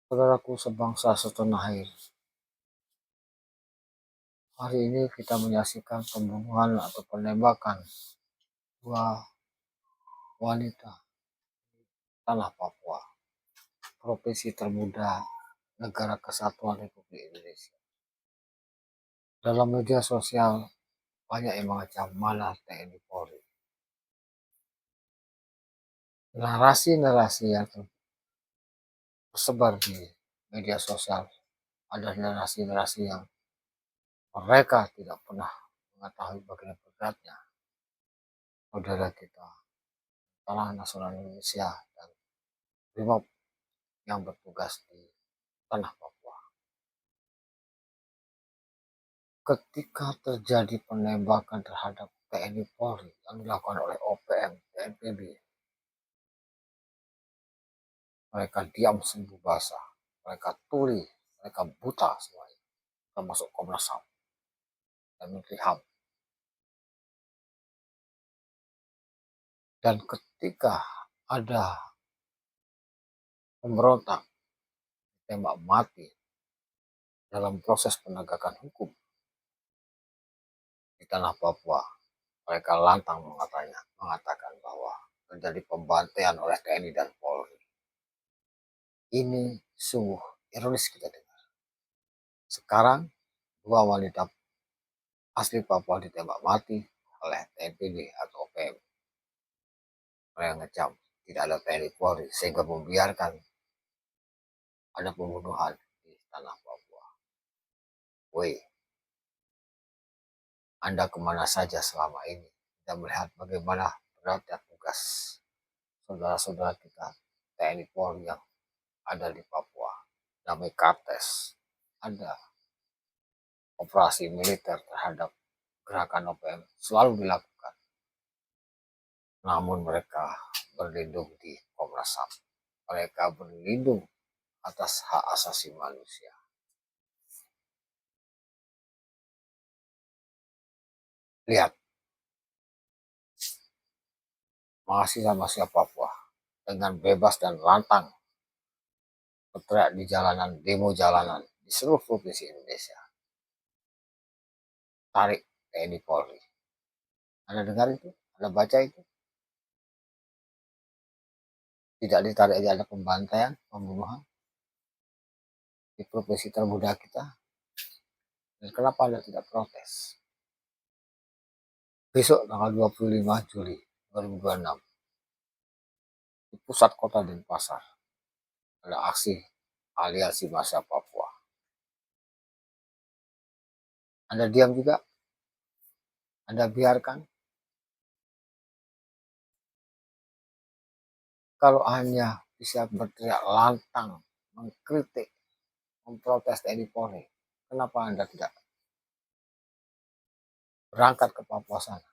Saudaraku sebangsa setanah air, hari ini kita menyaksikan pembunuhan atau penembakan dua wanita tanah Papua, provinsi termuda negara kesatuan Republik Indonesia. Dalam media sosial banyak yang mengacam mana TNI Polri. Narasi-narasi yang tersebar di media sosial ada narasi-narasi yang mereka tidak pernah mengetahui bagaimana beratnya saudara kita, tanah nasional Indonesia dan Brimob yang bertugas di tanah Papua. Ketika terjadi penembakan terhadap TNI Polri yang dilakukan oleh OPM, TNPB, mereka diam sembuh basah, mereka tuli, mereka buta semuanya, termasuk Komnas HAM dan Menteri HAM. Dan ketika ada pemberontak tembak mati dalam proses penegakan hukum di tanah Papua, mereka lantang mengatakan bahwa terjadi pembantaian oleh TNI dan Polri. Ini sungguh ironis kita dengar. Sekarang dua wanita asli Papua ditembak mati oleh TNPB atau OPM. Mereka ngecam tidak ada TNI Polri sehingga membiarkan ada pembunuhan di tanah Papua. Woi, Anda kemana saja selama ini? Kita melihat bagaimana beratnya tugas saudara-saudara kita TNI Polri yang ada di Papua. Damai Kartes, ada operasi militer terhadap gerakan OPM selalu dilakukan. Namun mereka berlindung di Komnas HAM. Mereka berlindung atas hak asasi manusia. Lihat, mahasiswa Papua dengan bebas dan lantang berteriak di jalanan, demo jalanan di seluruh provinsi Indonesia. Tarik TNI Polri. Anda dengar itu? Anda baca itu? Tidak ditarik aja ada pembantaian, pembunuhan di provinsi termuda kita. Dan kenapa Anda tidak protes? Besok tanggal 25 Juli 2026 di pusat kota Denpasar ada aksi aliansi masa Papua. Anda diam juga? Anda biarkan? Kalau hanya bisa berteriak lantang, mengkritik, memprotes TNI Polri, kenapa Anda tidak berangkat ke Papua sana?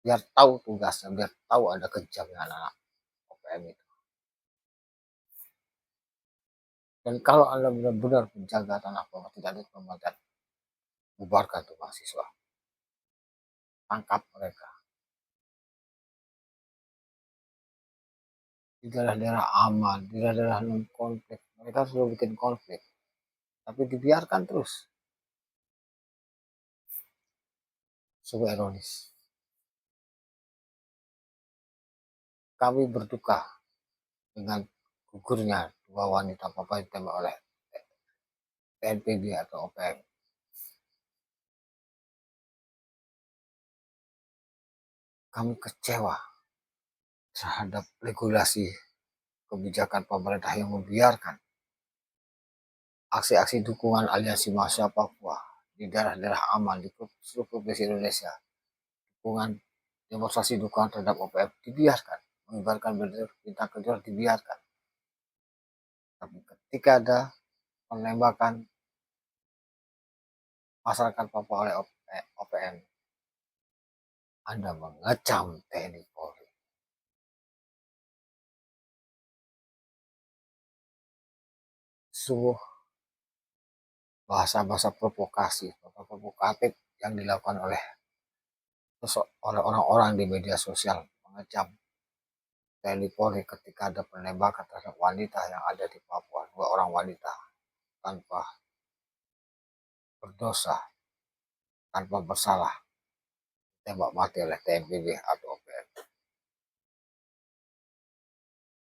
Biar tahu tugasnya, biar tahu ada kejamnya anak-anak OPM itu. Dan kalau Anda benar-benar menjaga tanah Papua, tidak ada pembantaian, bubarkan tuh mahasiswa. Tangkap mereka. Di daerah-daerah aman, di daerah-daerah non-konflik, mereka sudah bikin konflik. Tapi dibiarkan terus. Sungguh ironis. Kami berduka dengan gugurnya dua wanita Papua ditembak oleh TNPB atau OPM. Kami kecewa terhadap regulasi kebijakan pemerintah yang membiarkan aksi-aksi dukungan aliansi mahasiswa Papua di daerah-daerah aman di seluruh provinsi Indonesia. Dukungan demonstrasi dukungan terhadap OPM dibiarkan, mengibarkan bendera bintang kejuara dibiarkan. Tapi ketika ada penembakan masyarakat Papua oleh OPM, Anda mengecam TNI Polri. Sungguh bahasa-bahasa provokatif yang dilakukan oleh orang-orang di media sosial mengecam TNI Polri ketika ada penembakan terhadap wanita yang ada di Papua seorang wanita tanpa berdosa, tanpa bersalah, tembak mati oleh TNPB atau OPM.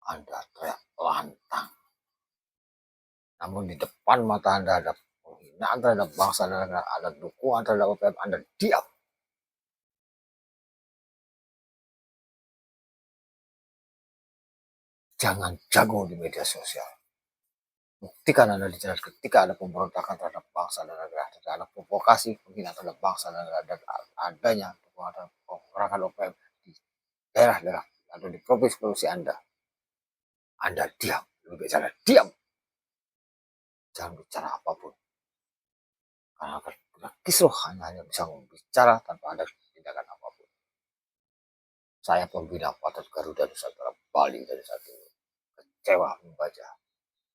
Anda teriak lantang. Namun di depan mata Anda ada penghinaan terhadap bangsa dan negara, ada dukungan terhadap OPM, Anda diam. Jangan jago di media sosial. Buktikan Anda di jalan ketika ada pemberontakan terhadap bangsa dan negara, ketika ada provokasi penghinaan terhadap bangsa dan negara, dan adanya gerakan OPM di daerah-daerah atau di provinsi Anda diam. Lebih bicara diam. Jangan bicara apapun. Karena kisruh hanya bisa membicara tanpa ada tindakan apapun. Saya pembina Patriot Garuda Nusantara Bali dari saat itu kecewa membaca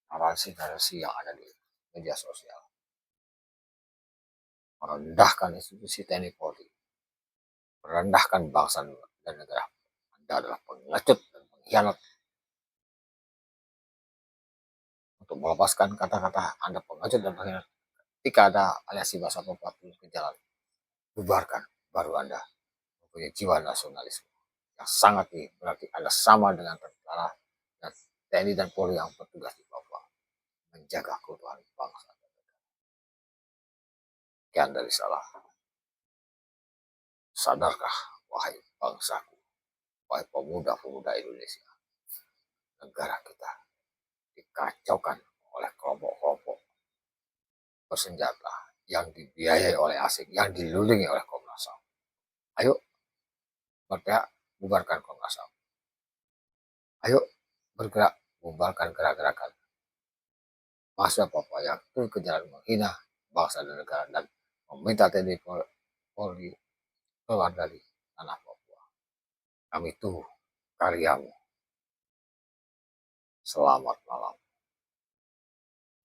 narasi-narasi yang ada di media sosial, merendahkan institusi TNI Polri, merendahkan bangsa dan negara. Anda adalah pengecut dan pengkhianat. Untuk melepaskan kata-kata Anda pengecut dan pengkhianat, ketika ada aliansi bahasa Papua ke jalan, bubarkan, baru Anda mempunyai jiwa nasionalisme yang sangat tinggi. Berarti Anda sama dengan tentara dan TNI dan Polri yang bertugas di Papua menjaga keutuhan bangsa. Sekian dari salah. Sadarkah, wahai bangsaku, wahai pemuda-pemuda Indonesia, negara kita dikacaukan oleh kelompok-kelompok bersenjata yang dibiayai oleh asing, yang dilindungi oleh Komnas HAM. Ayo bergerak, bubarkan Komnas HAM. Ayo bergerak, bubarkan gerak-gerakan masa Papua yang turun ke jalan menghina bangsa dan negara dan meminta TNI Polri keluar dari tanah Papua. Kami tunggu karyamu. Selamat malam.